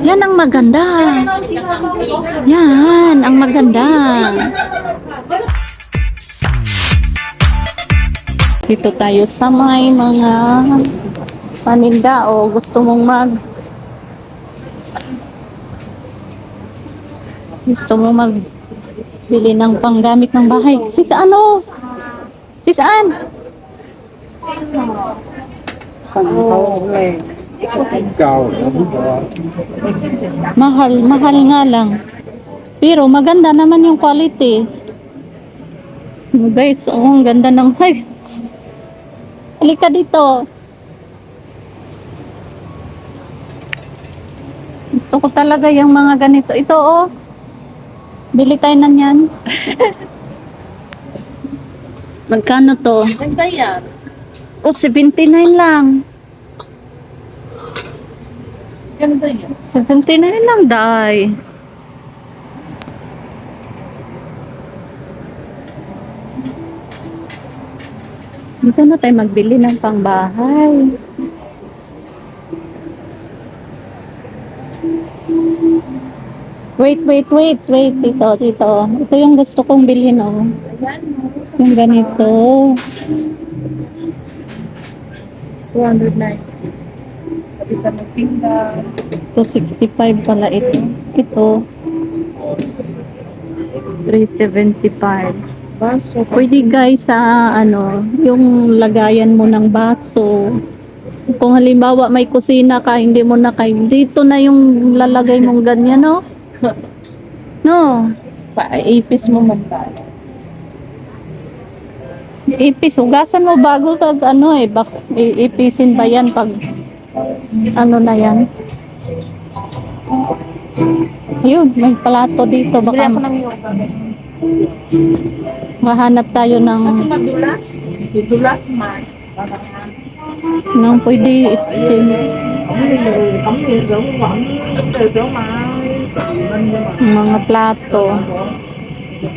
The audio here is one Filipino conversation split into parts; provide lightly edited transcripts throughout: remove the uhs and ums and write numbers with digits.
Yan ang maganda. Yan ang maganda. Dito tayo sa may mga paninda o gusto mong magbili ng panggamit ng bahay. Sis ano? Sis Ann? Mahal nga lang. Pero maganda naman yung quality. Guys, oh, ang ganda ng heights. Halika dito. Gusto ko talaga yung mga ganito. Ito oh. Bili tayo na yan. Magkano to? Ganda yan. Oh, 79 lang. Ganda yan. 79 lang, day. Dito na tayo magbili ng pangbahay. Wait. Tito. Ito yung gusto kong bilhin, oh. Yung ganito. 290. Sabitan ng pinggan. 265 pala ito. Ito. 375. Baso. Pwede guys sa yung lagayan mo ng baso. Kung halimbawa may kusina ka, hindi mo na dito na yung lalagay mong ganyan, no? No. Paipis mo magkano. Ipis, hugasan mo bago pag iipisin ba yan pag na yan. Ayun, may plato dito. Baka mahanap tayo ng Kasi madulas. Dudulas man. nang pwede steam. Mga plato.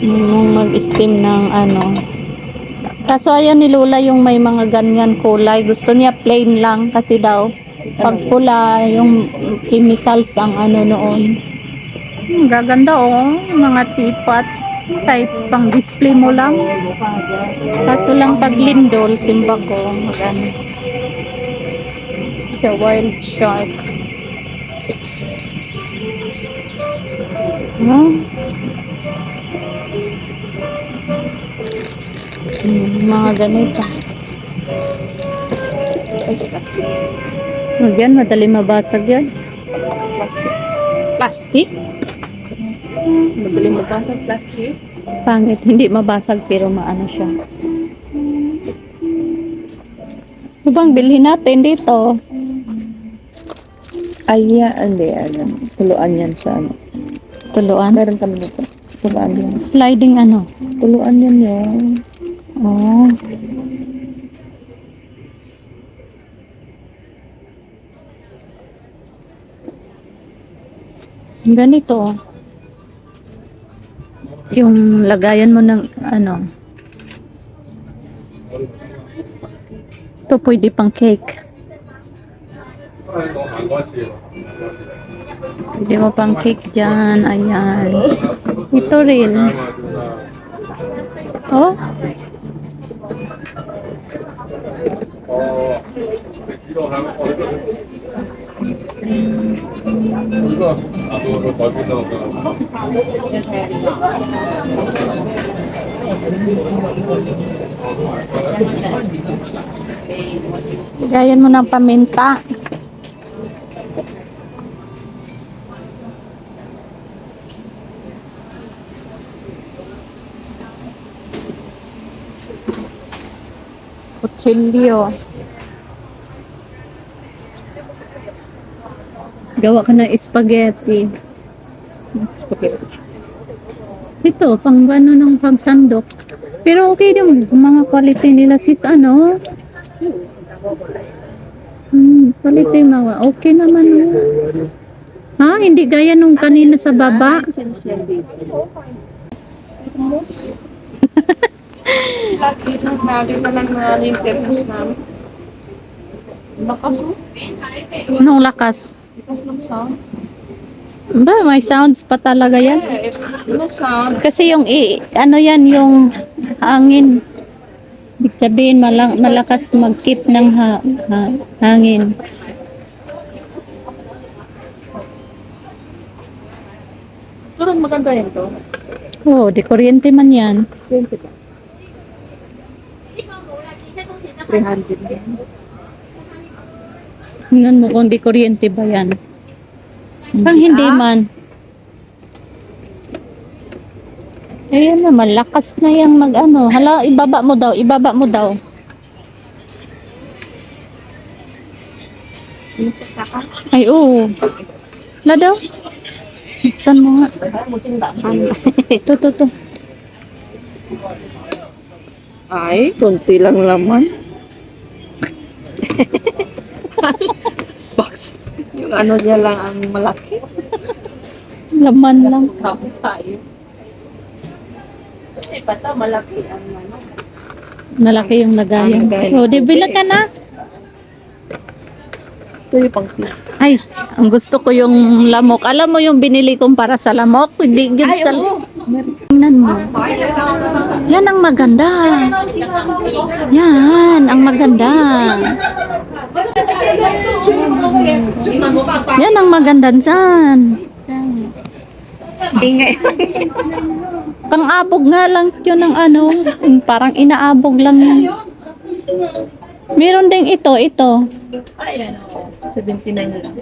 Yung mag-steam ng Kaso ayan ni Lola yung may mga ganyan kulay. Gusto niya plain lang kasi daw pag pula yung chemicals ang noon. Gaganda oh, mga teapot. Kahit pang display mo lang. Kaso lang pag lindol, simba ko. Maganda. The wild shark. Mga ganito. Yan, madali mabasag yan. Plastic. Plastic? Madali mabasag plastic. Pangit, hindi mabasag pero maano siya. Ano bang bilhin natin dito? Ay, hindi. Tuluan yan sa Tuluan? Meron kami dito. Tuluan yan. Sliding Tuluan yan yun. Oh. Ganito. Yung lagayan mo ng Ito pwede pang cake. Pwede mo pang cake dyan. Ayan. Ito rin. Oh. Gayan mo ng paminta. Kutsilyo. Gawa ka ng spaghetti. Spaghetti. Ito, pang ng pagsandok. Pero okay yung mga quality nila sis quality mga okay naman. Ha? Hindi gaya nung kanina sa baba. Essential dito. Lagi na lang na interviews namin. Lakas mo. Anong lakas? Lakas ng sound. Ba, may sounds pa talaga yan. Ano sound? Kasi yung ano yan, yung hangin. Ibig sabihin, malakas mag-keep ng hangin. Turun maganda yun to. Oh, di kuryente man yan. 20 ba? 300 din. Tingnan mo kung di kuryente ba yan. Pang hindi man. Ayan na, malakas na yung mag-ano. Hala, ibaba mo daw, ibaba mo daw. Yung saksaka. Ay, oo. Hala daw. Saan mo nga? To. Ay, konti lang laman. Box. Yung ano niya lang ang malaki. Laman lang. Tapos tayo. Kasi pata malaki ang ano. Malaki yung lagayan. Ang lagayan. O, di bilang ka na. Ito yung pang Ay, ang gusto ko yung lamok. Alam mo yung binili kong para sa lamok? Hindi, Ay, oo. Tingnan mo. Yan ang maganda. Yan ang maganda. Yan ang maganda dyan. Ingay. Pang-abog nga lang yun ng ano. Parang inaabog lang yun. Meron ding ito. Ayan, 79 lang.